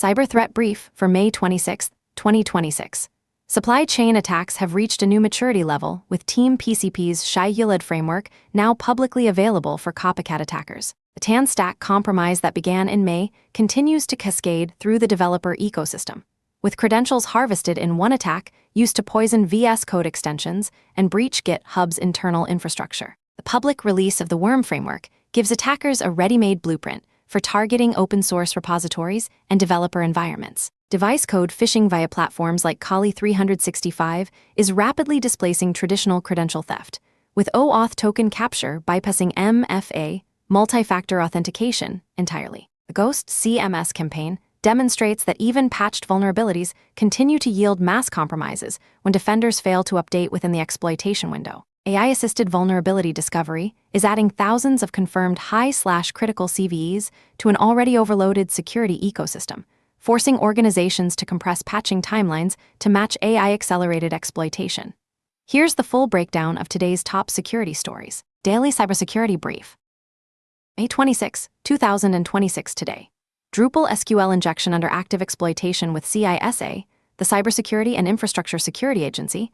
Cyber Threat Brief for May 26, 2026. Supply chain attacks have reached a new maturity level, with Team PCP's Shai-Hulud framework now publicly available for copycat attackers. The TAN stack compromise that began in May continues to cascade through the developer ecosystem, with credentials harvested in one attack used to poison VS Code extensions and breach GitHub's internal infrastructure. The public release of the Worm framework gives attackers a ready-made blueprint for targeting open-source repositories and developer environments. Device code phishing via platforms like Kali 365 is rapidly displacing traditional credential theft, with OAuth token capture bypassing MFA, multi-factor authentication, entirely. The Ghost CMS campaign demonstrates that even patched vulnerabilities continue to yield mass compromises when defenders fail to update within the exploitation window. AI-assisted vulnerability discovery is adding thousands of confirmed high/critical CVEs to an already overloaded security ecosystem, forcing organizations to compress patching timelines to match AI-accelerated exploitation. Here's the full breakdown of today's top security stories. Daily Cybersecurity Brief. May 26, 2026 today. Drupal SQL injection under active exploitation with CISA, the Cybersecurity and Infrastructure Security Agency,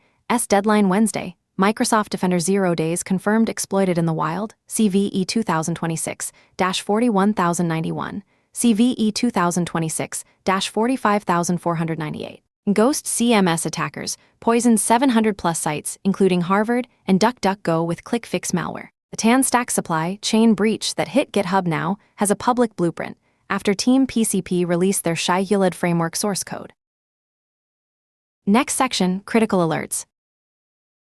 deadline Wednesday. Microsoft Defender 0 days confirmed exploited in the wild, CVE 2026-41091, CVE 2026-45498. Ghost CMS attackers poisoned 700-plus sites, including Harvard and DuckDuckGo with ClickFix malware. The TAN stack supply chain breach that hit GitHub now has a public blueprint after Team PCP released their Shai-Hulud framework source code. Next section, critical alerts.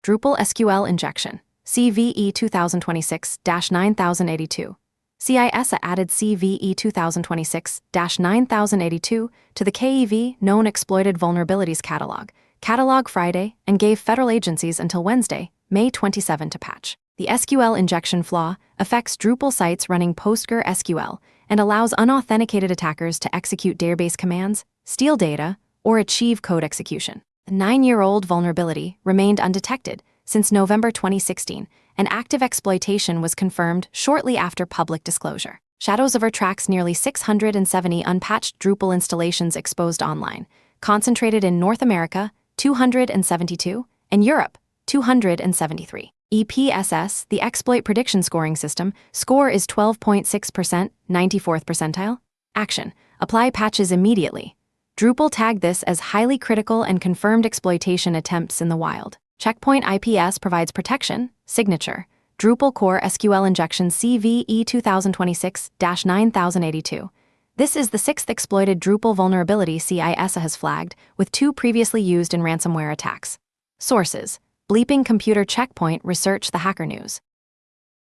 Drupal SQL injection, CVE 2026-9082. CISA added CVE 2026-9082 to the KEV Known Exploited Vulnerabilities Catalog Friday, and gave federal agencies until Wednesday, May 27 to patch. The SQL injection flaw affects Drupal sites running PostgreSQL and allows unauthenticated attackers to execute database commands, steal data, or achieve code execution. The 9-year-old vulnerability remained undetected since November 2016, and active exploitation was confirmed shortly after public disclosure. Shadowsover tracks nearly 670 unpatched Drupal installations exposed online, concentrated in North America, 272, and Europe, 273. EPSS, the exploit prediction scoring system, score is 12.6%, 94th percentile. Action: apply patches immediately. Drupal tagged this as highly critical and confirmed exploitation attempts in the wild. Checkpoint IPS provides protection, signature, Drupal core SQL injection CVE 2026-9082. This is the 6th exploited Drupal vulnerability CISA has flagged, with 2 previously used in ransomware attacks. Sources: Bleeping Computer Checkpoint Research. The Hacker News.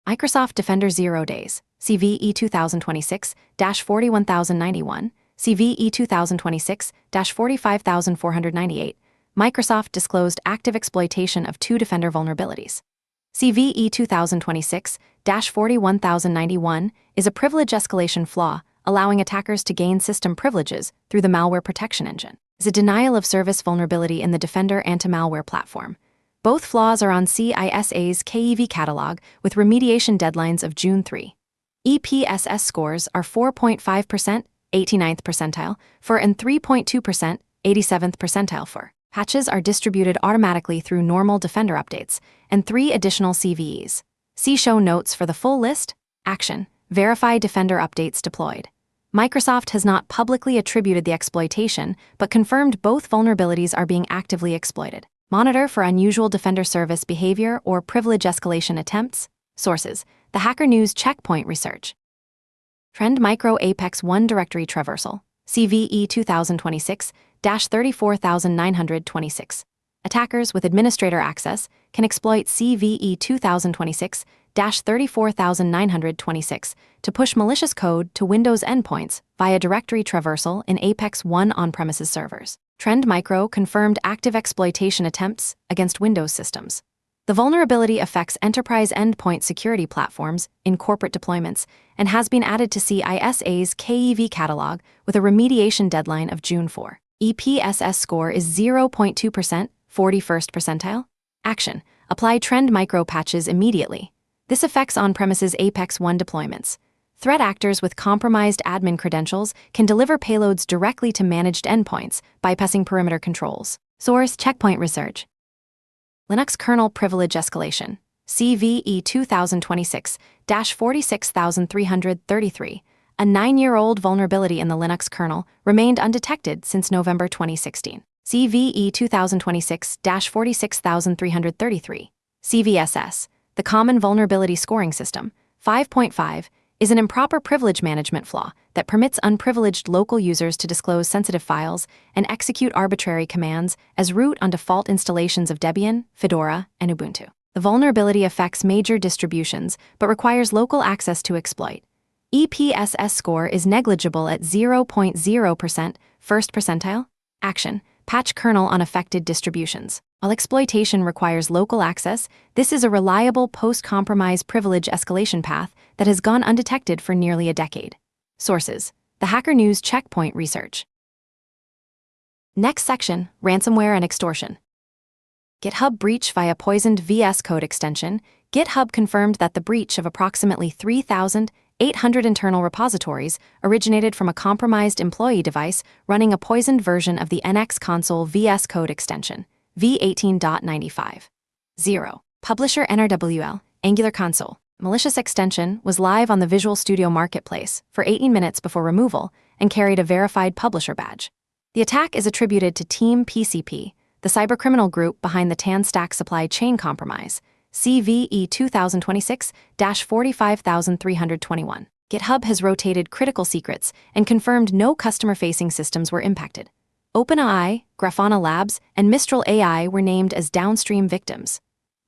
Microsoft Defender 0 days, CVE 2026-41091, CVE 2026-45498. Microsoft disclosed active exploitation of 2 Defender vulnerabilities. CVE 2026-41091 is a privilege escalation flaw, allowing attackers to gain system privileges through the malware protection engine. It's a denial of service vulnerability in the Defender anti-malware platform. Both flaws are on CISA's KEV catalog with remediation deadlines of June 3. EPSS scores are 4.5%, 89th percentile for, and 3.2%, 87th percentile for. Patches are distributed automatically through normal Defender updates and 3 additional CVEs. See show notes for the full list. Action: verify Defender updates deployed. Microsoft has not publicly attributed the exploitation, but confirmed both vulnerabilities are being actively exploited. Monitor for unusual Defender service behavior or privilege escalation attempts. Sources: The Hacker News Checkpoint Research. Trend Micro Apex 1 Directory Traversal, CVE 2026-34926. Attackers with administrator access can exploit CVE 2026-34926 to push malicious code to Windows endpoints via directory traversal in Apex 1 on-premises servers. Trend Micro confirmed active exploitation attempts against Windows systems. The vulnerability affects enterprise endpoint security platforms in corporate deployments and has been added to CISA's KEV catalog with a remediation deadline of June 4. EPSS score is 0.2%, 41st percentile. Action: apply Trend Micro patches immediately. This affects on-premises Apex 1 deployments. Threat actors with compromised admin credentials can deliver payloads directly to managed endpoints, bypassing perimeter controls. Source: Checkpoint Research. Linux Kernel Privilege Escalation. CVE 2026-46333. A 9-year-old vulnerability in the Linux kernel remained undetected since November 2016. CVE 2026-46333. CVSS. The Common Vulnerability Scoring System, 5.5, is an improper privilege management flaw that permits unprivileged local users to disclose sensitive files and execute arbitrary commands as root on default installations of Debian, Fedora, and Ubuntu. The vulnerability affects major distributions but requires local access to exploit. EPSS score is negligible at 0.0%, first percentile. Action: patch kernel on affected distributions. While exploitation requires local access, this is a reliable post-compromise privilege escalation path that has gone undetected for nearly a decade. Sources: The Hacker News Checkpoint Research. Next section: Ransomware and Extortion. GitHub breach via poisoned VS Code extension. GitHub confirmed that the breach of approximately 3,800 internal repositories originated from a compromised employee device running a poisoned version of the NX console VS Code extension, v18.95. 0. Publisher NRWL, Angular Console. Malicious extension was live on the Visual Studio Marketplace for 18 minutes before removal and carried a verified publisher badge. The attack is attributed to Team PCP, the cybercriminal group behind the TanStack supply chain compromise, CVE 2026-45321. GitHub has rotated critical secrets and confirmed no customer-facing systems were impacted. OpenAI, Grafana Labs, and Mistral AI were named as downstream victims.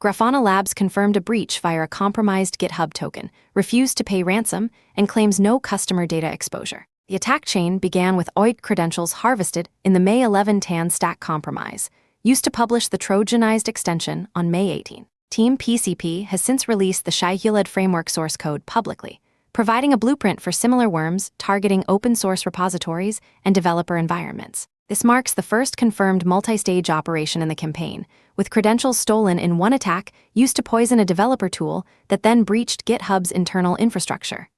Grafana Labs confirmed a breach via a compromised GitHub token, refused to pay ransom, and claims no customer data exposure. The attack chain began with OIT credentials harvested in the May 11 TanStack compromise, used to publish the Trojanized extension on May 18. Team PCP has since released the Shyhuled framework source code publicly, providing a blueprint for similar worms targeting open-source repositories and developer environments. This marks the first confirmed multi-stage operation in the campaign, with credentials stolen in one attack used to poison a developer tool that then breached GitHub's internal infrastructure.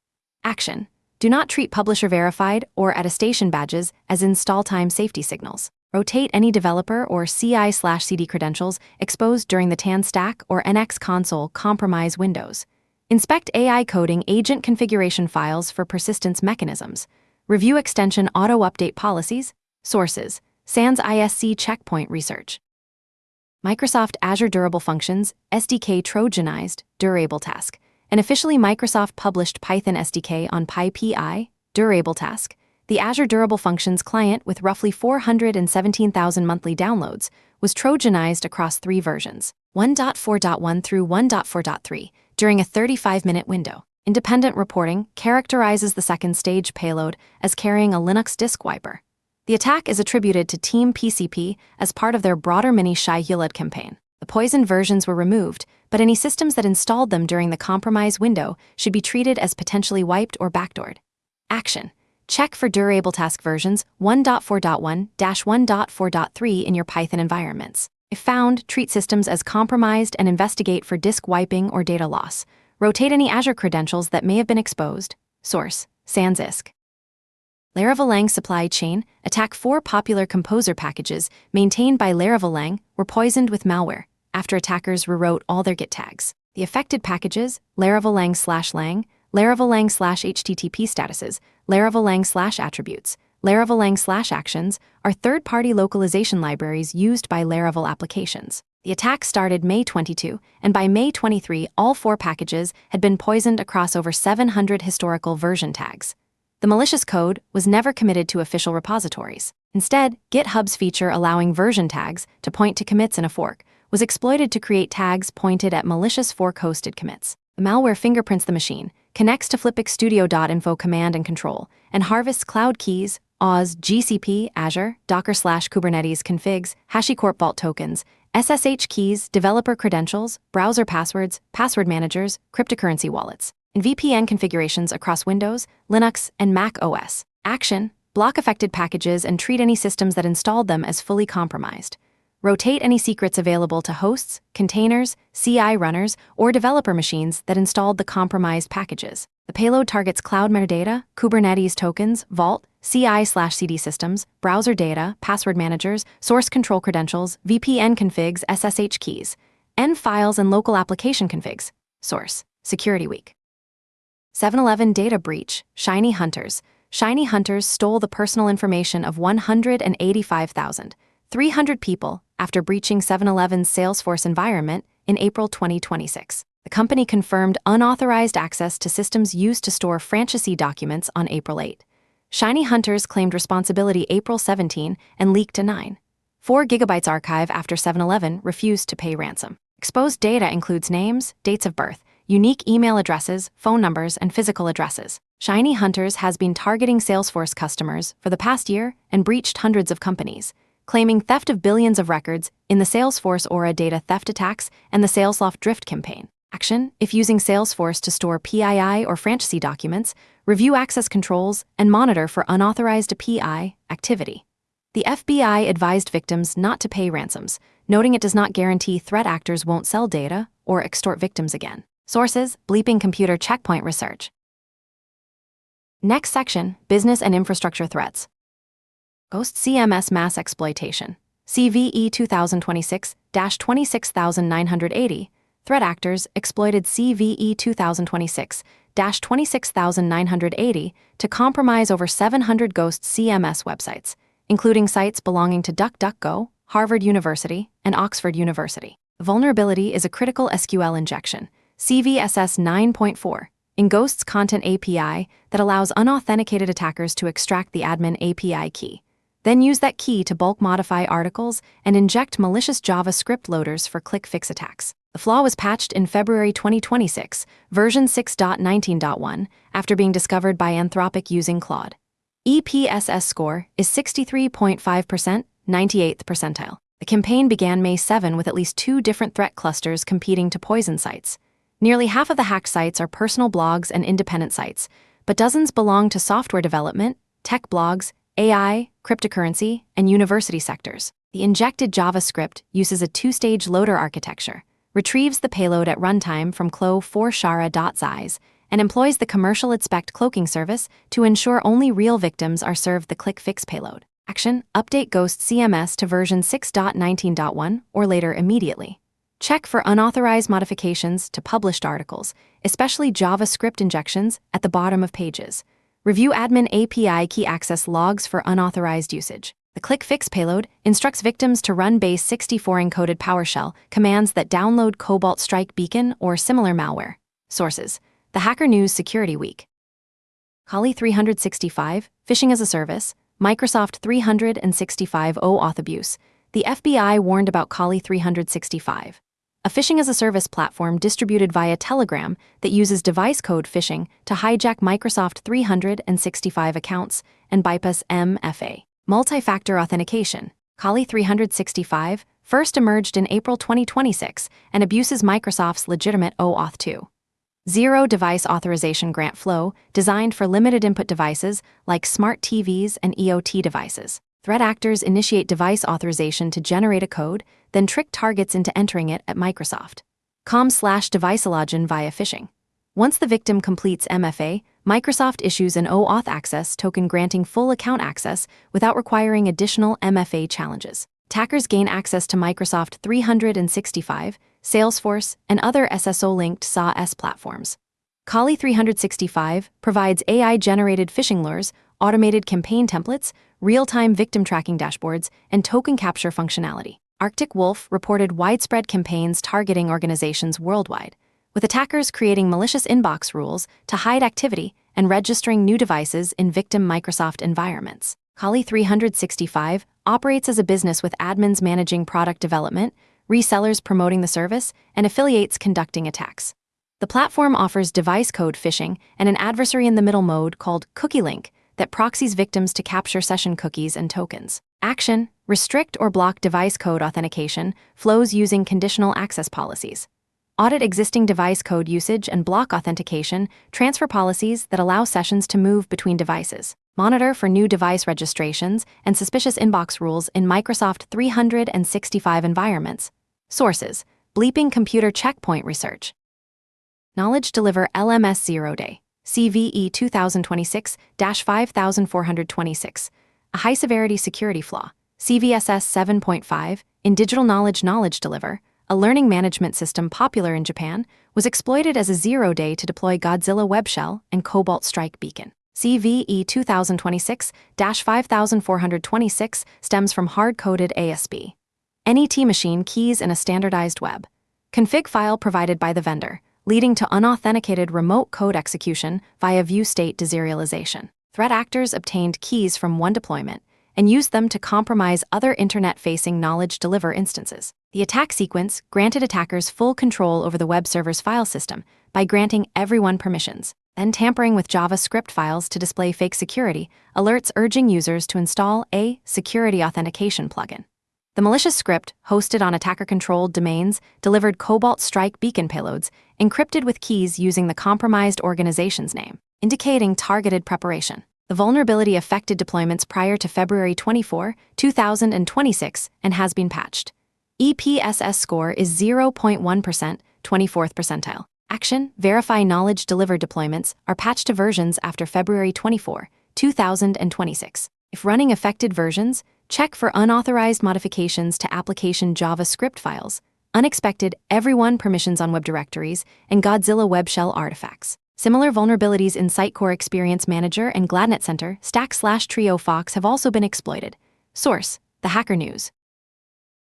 Action: do not treat publisher verified or attestation badges as install time safety signals. Rotate any developer or CI/CD credentials exposed during the TanStack or NX console compromise windows. Inspect AI coding agent configuration files for persistence mechanisms. Review extension auto-update policies. Sources: SANS ISC Checkpoint Research. Microsoft Azure Durable Functions, SDK Trojanized, Durable Task. An officially Microsoft-published Python SDK on PyPI, Durable Task. The Azure Durable Functions client, with roughly 417,000 monthly downloads, was Trojanized across 3 versions, 1.4.1 through 1.4.3, during a 35-minute window. Independent reporting characterizes the second stage payload as carrying a Linux disk wiper. The attack is attributed to Team PCP as part of their broader mini Shyhuled campaign. The poisoned versions were removed, but any systems that installed them during the compromise window should be treated as potentially wiped or backdoored. Action: check for Durable Task versions 1.4.1-1.4.3 in your Python environments. If found, treat systems as compromised and investigate for disk wiping or data loss. Rotate any Azure credentials that may have been exposed. Source: SANS ISC. Laravel supply chain attack. 4 popular Composer packages maintained by Laravel were poisoned with malware after attackers rewrote all their Git tags. The affected packages, Laravel/lang, Laravel/http statuses, Laravel/attributes, Laravel/actions, are third-party localization libraries used by Laravel applications. The attack started May 22, and by May 23, all 4 packages had been poisoned across over 700 historical version tags. The malicious code was never committed to official repositories. Instead, GitHub's feature allowing version tags to point to commits in a fork was exploited to create tags pointed at malicious fork-hosted commits. The malware fingerprints the machine, connects to flipxstudio.info command and control, and harvests cloud keys, Oz, GCP, Azure, Docker/Kubernetes configs, HashiCorp Vault tokens, SSH keys, developer credentials, browser passwords, password managers, cryptocurrency wallets, and VPN configurations across Windows, Linux, and Mac OS. Action: block affected packages and treat any systems that installed them as fully compromised. Rotate any secrets available to hosts, containers, CI runners, or developer machines that installed the compromised packages. The payload targets cloud metadata, Kubernetes tokens, Vault, CI/CD systems, browser data, password managers, source control credentials, VPN configs, SSH keys, env files, and local application configs. Source: Security Week. 7-Eleven data breach, Shiny Hunters. Shiny Hunters stole the personal information of 185,300 people after breaching 7-Eleven's Salesforce environment in April 2026. The company confirmed unauthorized access to systems used to store franchisee documents on April 8. Shiny Hunters claimed responsibility April 17 and leaked a 9.4 GB archive after 7-Eleven refused to pay ransom. Exposed data includes names, dates of birth, unique email addresses, phone numbers, and physical addresses. Shiny Hunters has been targeting Salesforce customers for the past year and breached hundreds of companies, claiming theft of billions of records in the Salesforce Aura data theft attacks and the Salesloft Drift campaign. Action: if using Salesforce to store PII or franchisee documents, review access controls and monitor for unauthorized PI activity. The FBI advised victims not to pay ransoms, noting it does not guarantee threat actors won't sell data or extort victims again. Sources: Bleeping Computer Checkpoint Research. Next section: Business and Infrastructure Threats. Ghost CMS Mass Exploitation. CVE 2026-26980. Threat actors exploited CVE 2026-26980 to compromise over 700 ghost CMS websites, including sites belonging to DuckDuckGo, Harvard University, and Oxford University. The vulnerability is a critical SQL injection, CVSS 9.4, in Ghost's Content API that allows unauthenticated attackers to extract the admin API key, then use that key to bulk modify articles and inject malicious JavaScript loaders for click-fix attacks. The flaw was patched in February 2026, version 6.19.1, after being discovered by Anthropic using Claude. EPSS score is 63.5%, 98th percentile. The campaign began May 7 with at least 2 different threat clusters competing to poison sites. Nearly half of the hacked sites are personal blogs and independent sites, but dozens belong to software development, tech blogs, AI, cryptocurrency, and university sectors. The injected JavaScript uses a 2-stage loader architecture, retrieves the payload at runtime from clo4shara.zis, and employs the commercial Inspect cloaking service to ensure only real victims are served the click-fix payload. Action: update Ghost CMS to version 6.19.1 or later immediately. Check for unauthorized modifications to published articles, especially JavaScript injections at the bottom of pages. Review admin API key access logs for unauthorized usage. The click-fix payload instructs victims to run base 64 encoded PowerShell commands that download Cobalt Strike Beacon or similar malware. Sources: The Hacker News Security Week. Kali 365, Phishing as a Service, Microsoft 365 OAuth abuse. The FBI warned about Kali 365, a phishing as a service platform distributed via Telegram that uses device code phishing to hijack Microsoft 365 accounts and bypass MFA. Multi-factor authentication. Kali 365 first emerged in April 2026 and abuses Microsoft's legitimate OAuth 2.0 device authorization grant flow designed for limited input devices like smart TVs and EOT devices. Threat actors initiate device authorization to generate a code, then trick targets into entering it at Microsoft.com/devicelogin via phishing. Once the victim completes MFA, Microsoft issues an OAuth access token granting full account access without requiring additional MFA challenges. Attackers gain access to Microsoft 365, Salesforce, and other SSO-linked SaaS platforms. Kali 365 provides AI-generated phishing lures, automated campaign templates, real-time victim tracking dashboards, and token capture functionality. Arctic Wolf reported widespread campaigns targeting organizations worldwide, with attackers creating malicious inbox rules to hide activity and registering new devices in victim Microsoft environments. Kali 365 operates as a business with admins managing product development, resellers promoting the service, and affiliates conducting attacks. The platform offers device code phishing and an adversary-in-the-middle mode called Cookie Link that proxies victims to capture session cookies and tokens. Action: restrict or block device code authentication flows using conditional access policies. Audit existing device code usage and block authentication transfer policies that allow sessions to move between devices. Monitor for new device registrations and suspicious inbox rules in Microsoft 365 environments. Sources: Bleeping Computer Checkpoint Research. Knowledge Deliver LMS 0-Day, CVE 2026-5426, a high-severity security flaw, CVSS 7.5, in Digital Knowledge Deliver, a learning management system popular in Japan, was exploited as a 0-day to deploy Godzilla Web Shell and Cobalt Strike Beacon. CVE 2026-5426 stems from hard-coded ASB. NET machine keys in a standardized web config file provided by the vendor, leading to unauthenticated remote code execution via view state deserialization. Threat actors obtained keys from one deployment and used them to compromise other internet-facing knowledge deliver instances. The attack sequence granted attackers full control over the web server's file system by granting everyone permissions, then tampering with JavaScript files to display fake security alerts urging users to install a security authentication plugin. The malicious script, hosted on attacker-controlled domains, delivered Cobalt Strike Beacon payloads encrypted with keys using the compromised organization's name, indicating targeted preparation. The vulnerability affected deployments prior to February 24, 2026 and has been patched. EPSS score is 0.1%, 24th percentile. Action: Verify knowledge delivered deployments are patched to versions after February 24, 2026. If running affected versions, check for unauthorized modifications to application JavaScript files, unexpected everyone permissions on web directories, and Godzilla Web Shell artifacts. Similar vulnerabilities in Sitecore Experience Manager and Gladnet Center Stack/Trio Fox have also been exploited. Source: The Hacker News.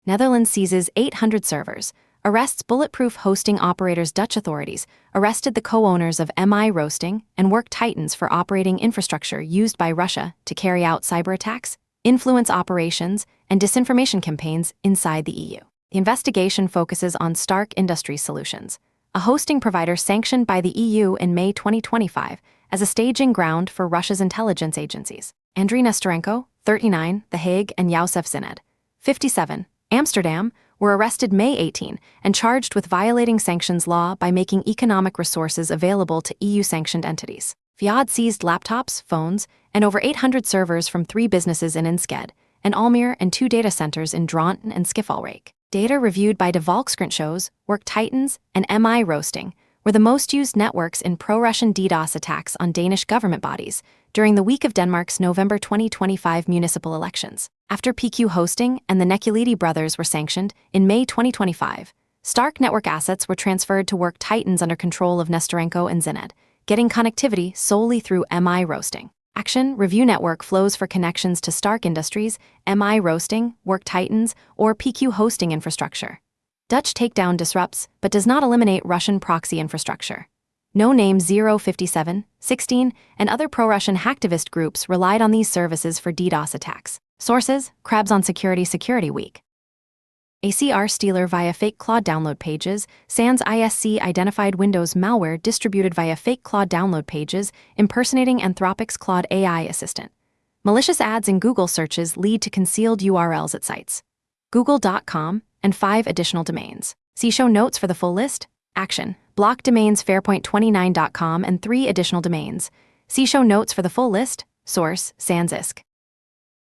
Netherlands seizes 800 servers, arrests bulletproof hosting operators. Dutch authorities arrested the co-owners of MI Roasting and Work Titans for operating infrastructure used by Russia to carry out cyber attacks, influence operations, and disinformation campaigns inside the EU. The investigation focuses on Stark Industry Solutions, a hosting provider sanctioned by the EU in May 2025 as a staging ground for Russia's intelligence agencies. Andriy Nestorenko, 39, The Hague, and Yosef Zined, 57, Amsterdam, were arrested May 18 and charged with violating sanctions law by making economic resources available to EU-sanctioned entities. Fiat seized laptops, phones, and over 800 servers from 3 businesses in Enskede and Almere and 2 data centers in Dronten and Schiphol. Data reviewed by De Volkskrant shows Work Titans and MI Roasting were the most used networks in pro-Russian DDoS attacks on Danish government bodies during the week of Denmark's November 2025 municipal elections. After PQ Hosting and the Nekulidi brothers were sanctioned in May 2025, Stark network assets were transferred to Work Titans under control of Nestorenko and Zined, getting connectivity solely through MI Roasting. Action: Review network flows for connections to Stark Industries, MI Roasting, Work Titans, or PQ Hosting infrastructure. Dutch takedown disrupts, but does not eliminate Russian proxy infrastructure. No Name 057, 16, and other pro-Russian hacktivist groups relied on these services for DDoS attacks. Sources: Crabs on Security Week. ACR Stealer via fake Claude download pages. Sans ISC identified Windows malware distributed via fake Claude download pages, impersonating Anthropic's Claude AI assistant. Malicious ads in Google searches lead to concealed URLs at sites. Google.com and 5 additional domains. See show notes for the full list. Action: Block domains fairpoint29.com and 3 additional domains. See show notes for the full list. Source: Sans ISC.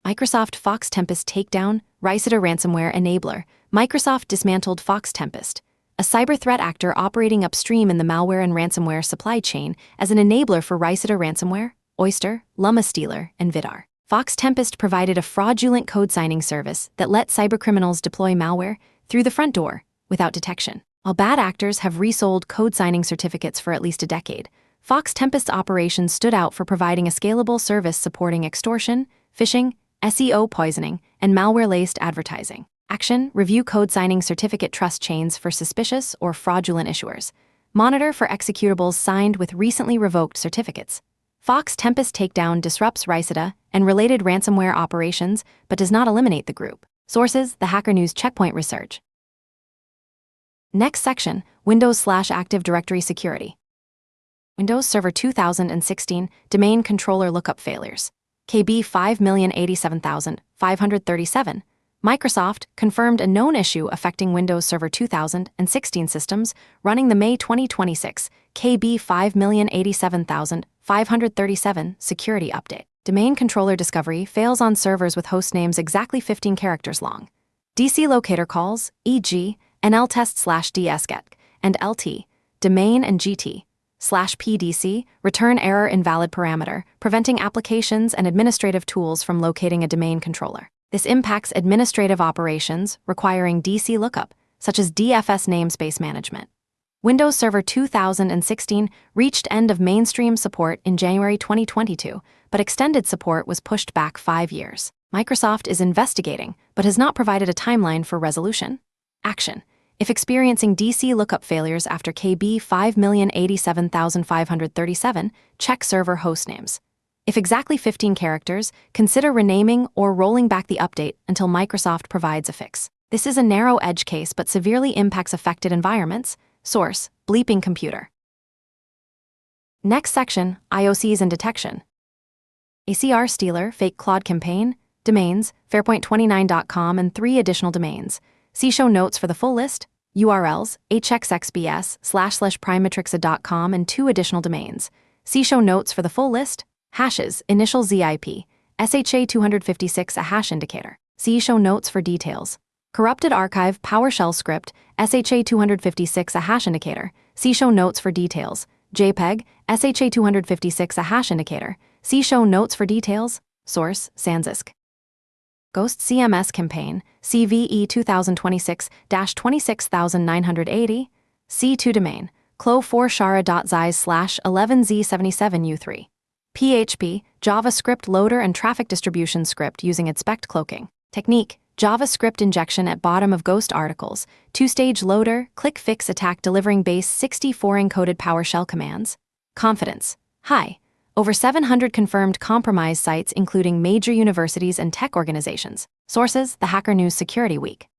Microsoft Fox Tempest takedown, Riceta ransomware enabler. Microsoft dismantled Fox Tempest, a cyber threat actor operating upstream in the malware and ransomware supply chain as an enabler for Riceta ransomware, Oyster, Luma Stealer, and Vidar. Fox Tempest provided a fraudulent code signing service that let cybercriminals deploy malware through the front door without detection. While bad actors have resold code signing certificates for at least a decade, Fox Tempest's operations stood out for providing a scalable service supporting extortion, phishing, SEO poisoning, and malware-laced advertising. Action: Review code signing certificate trust chains for suspicious or fraudulent issuers. Monitor for executables signed with recently revoked certificates. Fox Tempest takedown disrupts Riceta and related ransomware operations but does not eliminate the group. Sources: The Hacker News Checkpoint Research. Next section: Windows/Active Directory Security. Windows Server 2016 Domain Controller Lookup Failures. KB 5,087,537. Microsoft confirmed a known issue affecting Windows Server 2016 systems running the May 2026 KB 5,087,537 security update. Domain controller discovery fails on servers with host names exactly 15 characters long. DC locator calls, e.g., nltest/dsget, and lt, domain and gt/pdc, return error invalid parameter, preventing applications and administrative tools from locating a domain controller. This impacts administrative operations requiring DC lookup, such as DFS namespace management. Windows Server 2016 reached end of mainstream support in January 2022, but extended support was pushed back 5 years. Microsoft is investigating, but has not provided a timeline for resolution. Action. If experiencing DC lookup failures after KB 5,087,537, check server hostnames. If exactly 15 characters, consider renaming or rolling back the update until Microsoft provides a fix. This is a narrow edge case but severely impacts affected environments. Source: Bleeping Computer. Next section, IOCs and Detection. ACR Stealer, Fake Claude Campaign, domains, fairpoint29.com and 3 additional domains. See show notes for the full list, URLs, hxxbs/primemetrixa.com and 2 additional domains. See show notes for the full list, hashes, initial ZIP, SHA-256 a hash indicator. See show notes for details. Corrupted archive PowerShell script, SHA-256 a hash indicator. See show notes for details. JPEG, SHA-256 a hash indicator. See show notes for details. Source: Sandisk. Ghost CMS Campaign, CVE 2026-26980. C2 domain, clo4shara.zis/11z77u3. PHP, JavaScript loader and traffic distribution script using expect cloaking. Technique: JavaScript injection at bottom of Ghost articles, 2-stage loader, click fix attack delivering base 64 encoded PowerShell commands. Confidence: high. Over 700 confirmed compromise sites including major universities and tech organizations. Sources: The Hacker News Security Week.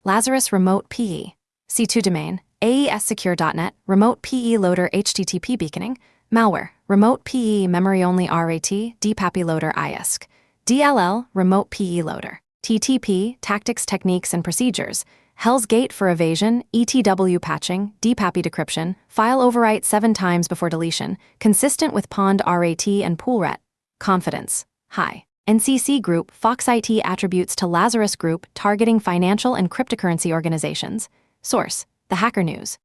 Lazarus Remote PE. C2 domain, aessecure.net, Remote PE loader HTTP beaconing, malware, Remote PE memory-only RAT, DPAPI loader ISC, DLL, Remote PE loader. TTP, Tactics, Techniques, and Procedures, Hell's Gate for evasion, ETW patching, DPAPI decryption, file overwrite 7 times before deletion, consistent with Pond RAT and PoolRat. Confidence: high. NCC Group, Fox IT attributes to Lazarus Group targeting financial and cryptocurrency organizations. Source: The Hacker News.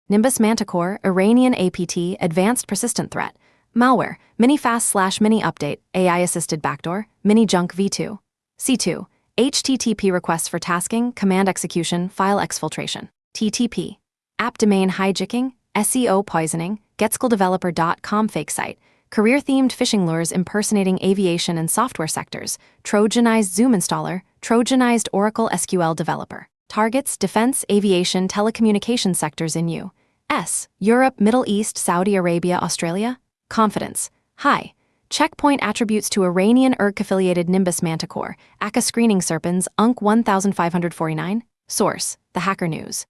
Nimbus Manticore, Iranian APT, Advanced Persistent Threat, malware, mini-fast/mini update, AI-assisted backdoor, mini-junk v2. C2, HTTP requests for tasking, command execution, file exfiltration. TTP, app domain hijacking, SEO poisoning, getschooldeveloper.com fake site, career-themed phishing lures impersonating aviation and software sectors, Trojanized Zoom installer, Trojanized Oracle SQL developer. Targets defense, aviation, telecommunication sectors in U.S., Europe, Middle East, Saudi Arabia, Australia. Confidence: high. Checkpoint attributes to Iranian ERG-affiliated Nimbus Manticore, ACA screening serpents, UNC 1549. Source: The Hacker News.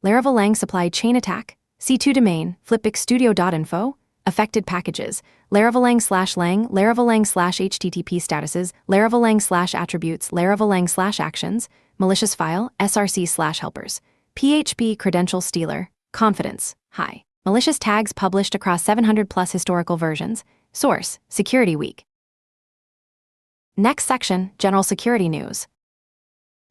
Laravel Lang supply chain attack, C2 domain, flipbixstudio.info. Affected packages, Laravel Lang/Lang, Laravel Lang/HTTP statuses, Laravel Lang/attributes, Laravel Lang/actions, malicious file, src/helpers. PHP credential stealer, confidence: high. Malicious tags published across 700+ historical versions. Source: Security Week. Next section, General Security News.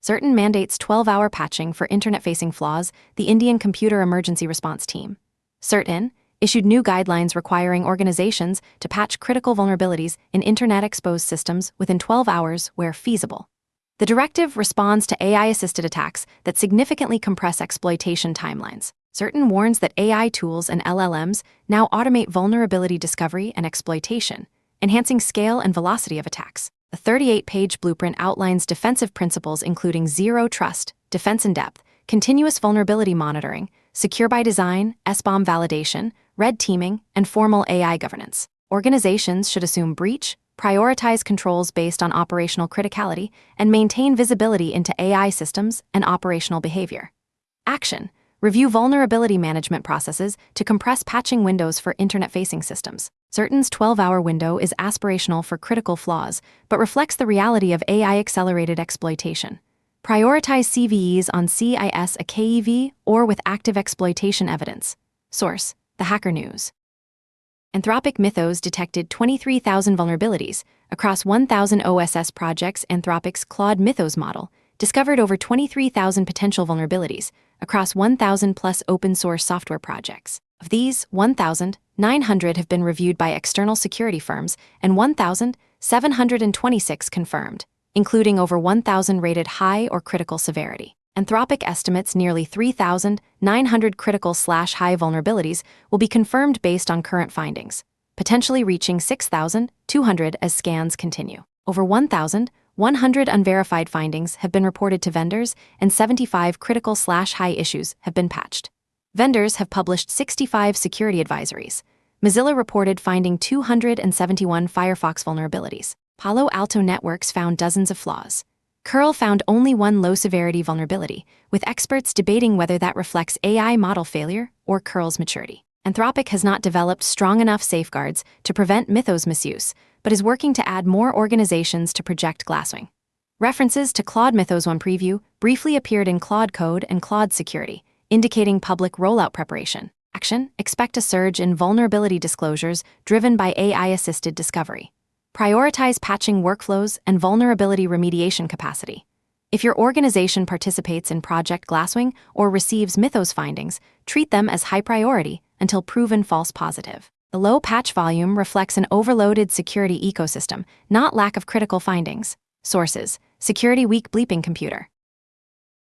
CERTAIN mandates 12-hour patching for internet-facing flaws, the Indian Computer Emergency Response Team. CERTAIN issued new guidelines requiring organizations to patch critical vulnerabilities in internet-exposed systems within 12 hours where feasible. The directive responds to AI-assisted attacks that significantly compress exploitation timelines. CERTAIN warns that AI tools and LLMs now automate vulnerability discovery and exploitation, enhancing scale and velocity of attacks. A 38-page blueprint outlines defensive principles including zero trust, defense in depth, continuous vulnerability monitoring, secure by design, SBOM validation, red teaming, and formal AI governance. Organizations should assume breach, prioritize controls based on operational criticality, and maintain visibility into AI systems and operational behavior. Action: review vulnerability management processes to compress patching windows for internet-facing systems. CERTAIN's 12-hour window is aspirational for critical flaws, but reflects the reality of AI-accelerated exploitation. Prioritize CVEs on CIS a KEV or with active exploitation evidence. Source: The Hacker News. Anthropic Mythos detected 23,000 vulnerabilities across 1,000 OSS projects. Anthropic's Claude Mythos model discovered over 23,000 potential vulnerabilities across 1,000 plus open-source software projects. Of these, 1,900 have been reviewed by external security firms and 1,726 confirmed, including over 1,000 rated high or critical severity. Anthropic estimates nearly 3,900 critical/high vulnerabilities will be confirmed based on current findings, potentially reaching 6,200 as scans continue. Over 1,100 unverified findings have been reported to vendors, and 75 critical/high issues have been patched. Vendors have published 65 security advisories. Mozilla reported finding 271 Firefox vulnerabilities. Palo Alto Networks found dozens of flaws. Curl found only one low-severity vulnerability, with experts debating whether that reflects AI model failure or Curl's maturity. Anthropic has not developed strong enough safeguards to prevent Mythos misuse, but is working to add more organizations to Project Glasswing. References to Claude Mythos 1 preview briefly appeared in Claude Code and Claude Security, indicating public rollout preparation. Action: expect a surge in vulnerability disclosures driven by AI-assisted discovery. Prioritize patching workflows and vulnerability remediation capacity. If your organization participates in Project Glasswing or receives Mythos findings, treat them as high priority until proven false positive. The low patch volume reflects an overloaded security ecosystem, not lack of critical findings. Sources: Security Week Bleeping Computer.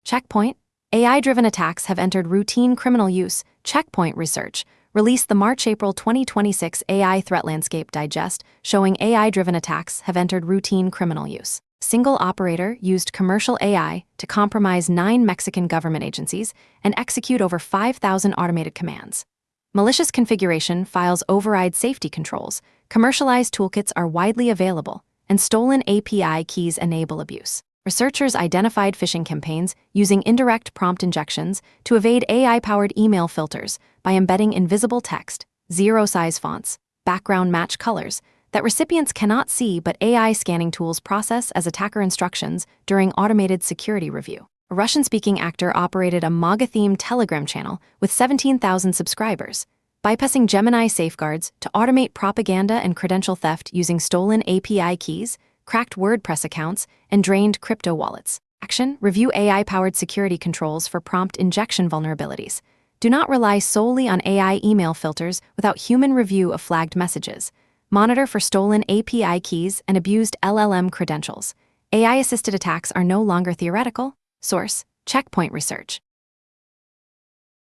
Checkpoint: AI-driven attacks have entered routine criminal use. Checkpoint Research released the March-April 2026 AI Threat Landscape Digest, showing AI-driven attacks have entered routine criminal use. Single operator used commercial AI to compromise 9 Mexican government agencies and execute over 5,000 automated commands. Malicious configuration files override safety controls. Commercialized toolkits are widely available, and stolen API keys enable abuse. Researchers identified phishing campaigns using indirect prompt injections to evade AI-powered email filters by embedding invisible text, zero-size fonts, background match colors that recipients cannot see but AI scanning tools process as attacker instructions during automated security review. A Russian-speaking actor operated a MAGA-themed Telegram channel with 17,000 subscribers, bypassing Gemini safeguards to automate propaganda and credential theft using stolen API keys, cracked WordPress accounts, and drained crypto wallets. Action: review AI-powered security controls for prompt injection vulnerabilities. Do not rely solely on AI email filters without human review of flagged messages. Monitor for stolen API keys and abused LLM credentials. AI-assisted attacks are no longer theoretical. Source: Checkpoint Research.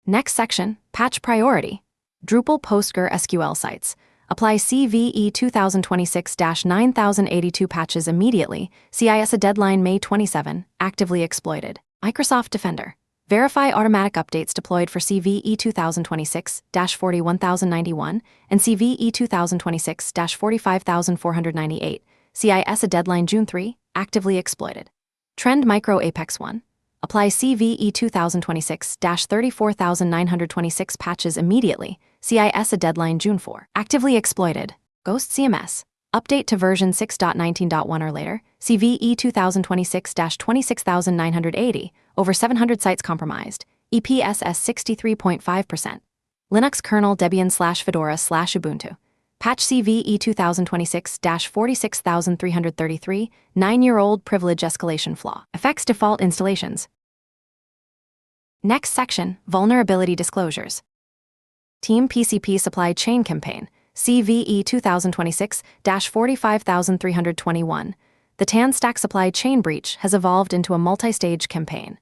Next section: Patch Priority. Drupal PostgreSQL sites. Apply CVE 2026-9082 patches immediately. CISA deadline May 27. Actively exploited. Microsoft Defender. Verify automatic updates deployed for CVE 2026-41091 and CVE 2026-45498. CISA deadline June 3. Actively exploited. Trend Micro Apex 1. Apply CVE 2026-34926 patches immediately. CISA deadline June 4. Actively exploited. Ghost CMS. Update to version 6.19.1 or later. CVE 2026-26980. Over 700 sites compromised. EPSS 63.5%. Linux kernel Debian/Fedora/Ubuntu. Patch CVE 2026-46333. 9-year-old privilege escalation flaw. Affects default installations. Next section: Vulnerability Disclosures. Team PCP Supply Chain Campaign. CVE 2026-45321. The TAN-Stack supply chain breach has evolved into a multi-stage campaign.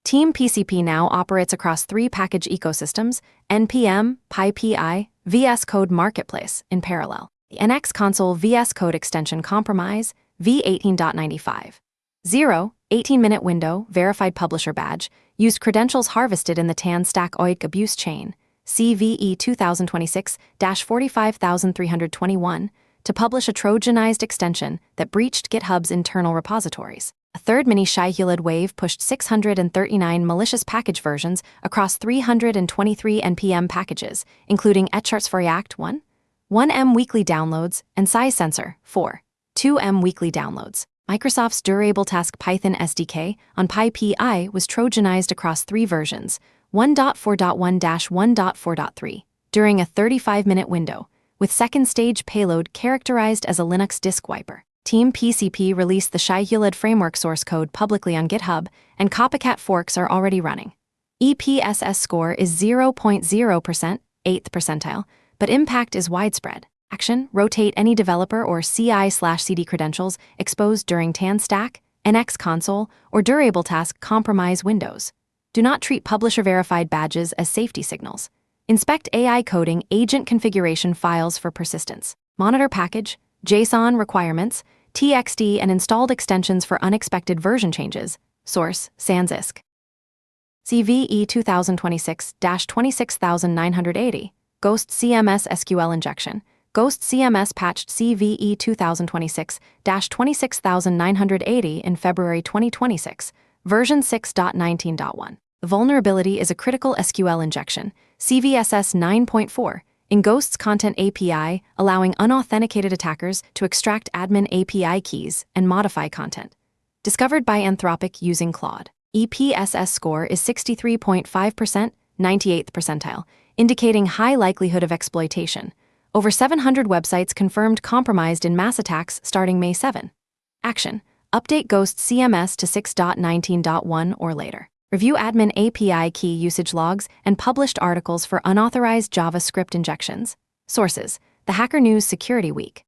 Team PCP now operates across 3 package ecosystems: NPM, PyPI, VS Code Marketplace, in parallel. The NX Console VS Code extension compromise, v18.95. 18-minute window, verified publisher badge, used credentials harvested in the TAN-Stack OIG abuse chain, CVE 2026-45321, to publish a Trojanized extension that breached GitHub's internal repositories. A third mini Shai-Hulud wave pushed 639 malicious package versions across 323 NPM packages, including etcharts for React 1, 1M weekly downloads, and size sensor 4, 2M weekly downloads. Microsoft's Durable Task Python SDK on PyPI was Trojanized across 3 versions, 1.4.1-1.4.3, during a 35-minute window, with second-stage payload characterized as a Linux disk wiper. Team PCP released the ShyHulid framework source code publicly on GitHub, and copycat forks are already running. EPSS score is 0.0%, 8th percentile, but impact is widespread. Action: rotate any developer or CI/CD credentials exposed during TAN stack, NX console, or durable task compromise windows. Do not treat publisher-verified badges as safety signals. Inspect AI coding agent configuration files for persistence. Monitor package, JSON requirements, TXT, and installed extensions for unexpected version changes. Source: SansISC. CVE 2026-26980. Ghost CMS SQL injection. Ghost CMS patched CVE 2026-26980 in February 2026, version 6.19.1. The vulnerability is a critical SQL injection, CVSS 9.4, in Ghost's Content API, allowing unauthenticated attackers to extract admin API keys and modify content. Discovered by Anthropic using Claude. EPSS score is 63.5%, 98th percentile, indicating high likelihood of exploitation. Over 700 websites confirmed compromised in mass attacks starting May 7. Action: update Ghost CMS to 6.19.1 or later. Review admin API key usage logs and published articles for unauthorized JavaScript injections. Sources: The Hacker News Security Week.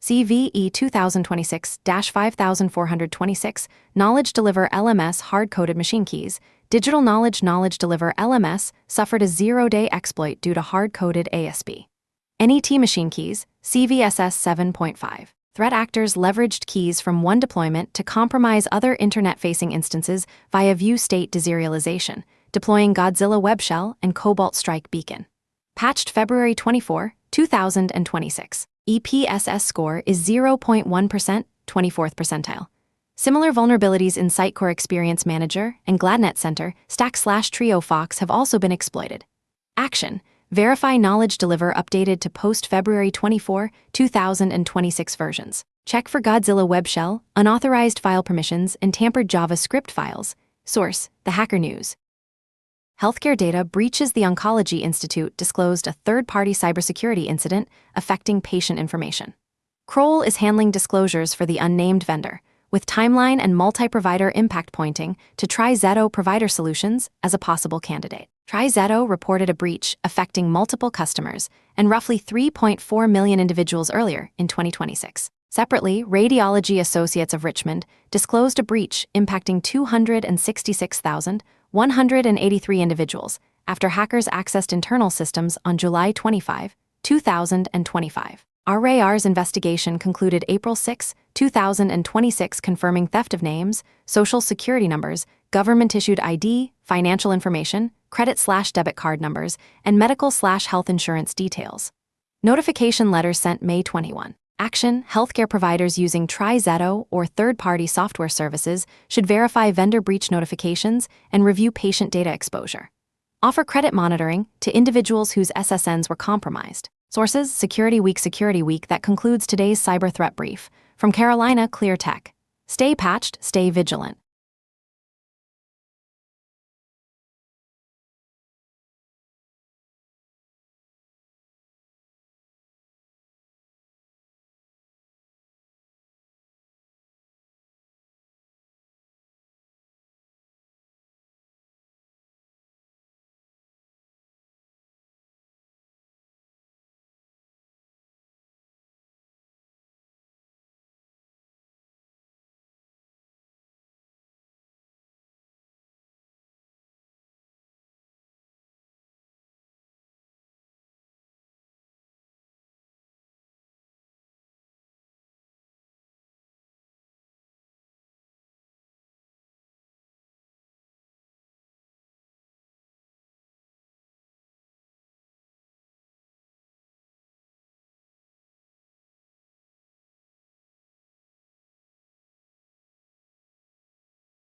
CVE 2026-5426, Knowledge Deliver LMS hard-coded machine keys. Digital Knowledge Deliver LMS suffered a zero-day exploit due to hard-coded ASP. NET machine keys, CVSS 7.5. Threat actors leveraged keys from one deployment to compromise other internet-facing instances via view state deserialization, deploying Godzilla Web Shell and Cobalt Strike Beacon. Patched February 24, 2026. EPSS score is 0.1%, 24th percentile. Similar vulnerabilities in Sitecore Experience Manager and GladNet Center, Stack/Trio Fox have also been exploited. Action: verify Knowledge Deliver updated to post-February 24, 2026 versions. Check for Godzilla Web Shell, unauthorized file permissions, and tampered JavaScript files. Source: The Hacker News. Healthcare data breaches. The Oncology Institute disclosed a third-party cybersecurity incident affecting patient information. Kroll is handling disclosures for the unnamed vendor, with timeline and multi-provider impact pointing to TriZetto Provider Solutions as a possible candidate. TriZetto reported a breach affecting multiple customers and roughly 3.4 million individuals earlier in 2026. Separately, Radiology Associates of Richmond disclosed a breach impacting 266,183 individuals after hackers accessed internal systems on July 25, 2025. RAR's investigation concluded April 6, 2026, confirming theft of names, social security numbers, government-issued ID, financial information, credit/debit card numbers, and medical/health insurance details. Notification letter sent May 21. Action: healthcare providers using TriZetto or third-party software services should verify vendor breach notifications and review patient data exposure. Offer credit monitoring to individuals whose SSNs were compromised. Sources: Security Week. That concludes today's cyber threat brief. From Carolina Clear Tech. Stay patched, stay vigilant.